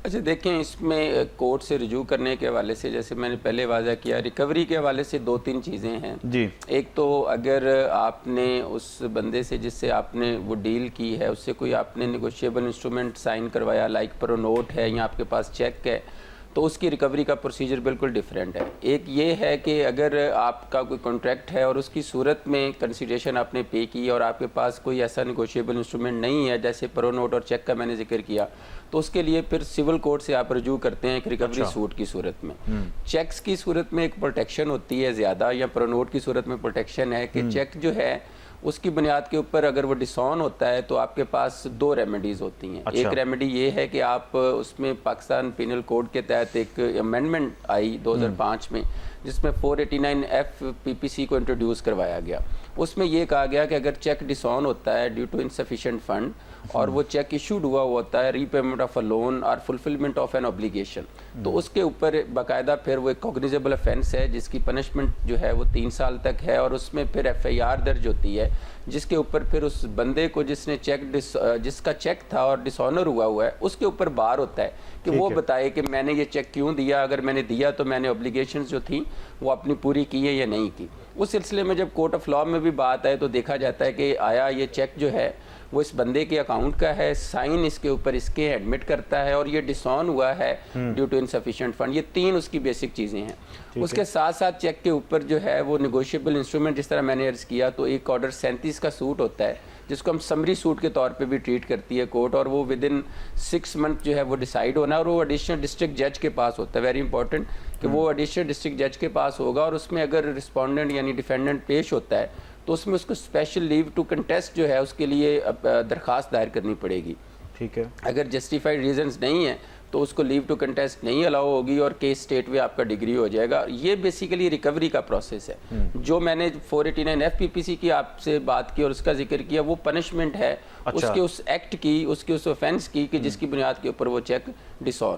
اچھا دیکھیں، اس میں کورٹ سے رجوع کرنے کے حوالے سے جیسے میں نے پہلے واضح کیا، ریکوری کے حوالے سے دو تین چیزیں ہیں جی. ایک تو اگر آپ نے اس بندے سے جس سے آپ نے وہ ڈیل کی ہے اس سے کوئی آپ نے نیگوشیبل انسٹرومنٹ سائن کروایا، لائک پرو نوٹ ہے یا آپ کے پاس چیک ہے، تو اس کی ریکوری کا پروسیجر بالکل ڈیفرینٹ ہے. ایک یہ ہے کہ اگر آپ کا کوئی کانٹریکٹ ہے اور اس کی صورت میں کنسیڈریشن آپ نے پے کی اور آپ کے پاس کوئی ایسا نیگوشیبل انسٹرومنٹ نہیں ہے جیسے پرو نوٹ اور چیک کا میں نے ذکر کیا، تو اس کے لیے پھر سول کورٹ سے آپ رجوع کرتے ہیں ایک ریکوری سوٹ کی صورت میں. چیکس کی صورت میں ایک پروٹیکشن ہوتی ہے زیادہ، یا پرو نوٹ کی صورت میں پروٹیکشن ہے کہ چیک جو ہے اس کی بنیاد کے اوپر اگر وہ ڈسون ہوتا ہے تو آپ کے پاس دو ریمیڈیز ہوتی ہیں. ایک ریمیڈی یہ ہے کہ آپ اس میں پاکستان پینل کوڈ کے تحت ایک امینڈمنٹ آئی 2005 میں جس میں 489 ایف پی پی سی کو انٹروڈیوس کروایا گیا. اس میں یہ کہا گیا کہ اگر چیک ڈسون ہوتا ہے ڈیو ٹو انسفیشینٹ فنڈ اور وہ چیک ایشوڈ ہوا ہوتا ہے ری پیمنٹ آف اے لون اور فلفلمنٹ آف این اوبلیگیشن، تو اس کے اوپر باقاعدہ پھر وہ ایک کوگنیزیبل افینس ہے جس کی پنشمنٹ جو ہے وہ 3 سال تک ہے، اور اس میں پھر ایف آئی آر درج ہوتی ہے جس کے اوپر پھر اس بندے کو جس نے جس کا چیک تھا اور ڈس آنر ہوا ہے اس کے اوپر بار ہوتا ہے کہ وہ بتائے کہ میں نے یہ چیک کیوں دیا، اگر میں نے دیا تو میں نے اوبلیگیشنز جو تھیں وہ اپنی پوری کی ہے یا نہیں کی. اس سلسلے میں جب کورٹ آف لاء میں بھی بات آئے تو دیکھا جاتا ہے کہ آیا یہ چیک جو ہے وہ اس بندے کے اکاؤنٹ کا ہے، سائن اس کے اوپر اس کے ایڈمٹ کرتا ہے، اور یہ ڈس آن ہوا ہے ڈیو ٹو انسفیشینٹ فنڈ. یہ 3 اس کی بیسک چیزیں ہیں. اس کے ساتھ ساتھ چیک کے اوپر جو ہے وہ نیگوشیبل انسٹرومنٹ جس طرح میں نے عرض کیا تو ایک آرڈر 37 کا سوٹ ہوتا ہے جس کو ہم سمری سوٹ کے طور پہ بھی ٹریٹ کرتی ہے کورٹ، اور وہ ود ان 6 منتھ جو ہے وہ ڈیسائیڈ ہونا ہے، اور وہ ایڈیشنل ڈسٹرکٹ جج کے پاس ہوتا ہے. ویری امپورٹنٹ کہ وہ ایڈیشنل ڈسٹرکٹ جج کے پاس ہوگا، اور اس میں اگر رسپونڈنٹ یعنی ڈیفینڈنٹ پیش ہوتا ہے تو اس میں اس کو اسپیشل لیو ٹو کنٹیسٹ جو ہے اس کے لیے درخواست دائر کرنی پڑے گی. ٹھیک ہے. اگر جسٹیفائڈ ریزنز نہیں ہیں تو اس کو لیو ٹو کنٹیسٹ نہیں الاؤ ہوگی اور کیس اسٹیٹ میں آپ کا ڈگری ہو جائے گا. یہ بیسیکلی ریکوری کا پروسیس ہے. جو میں نے 489 ایف پی پی سی کی آپ سے بات کی اور اس کا ذکر کیا، وہ پنشمنٹ ہے اس کے اس ایکٹ کی، اس کے اس اوفینس کی کہ جس کی بنیاد کے اوپر وہ چیک ڈس آن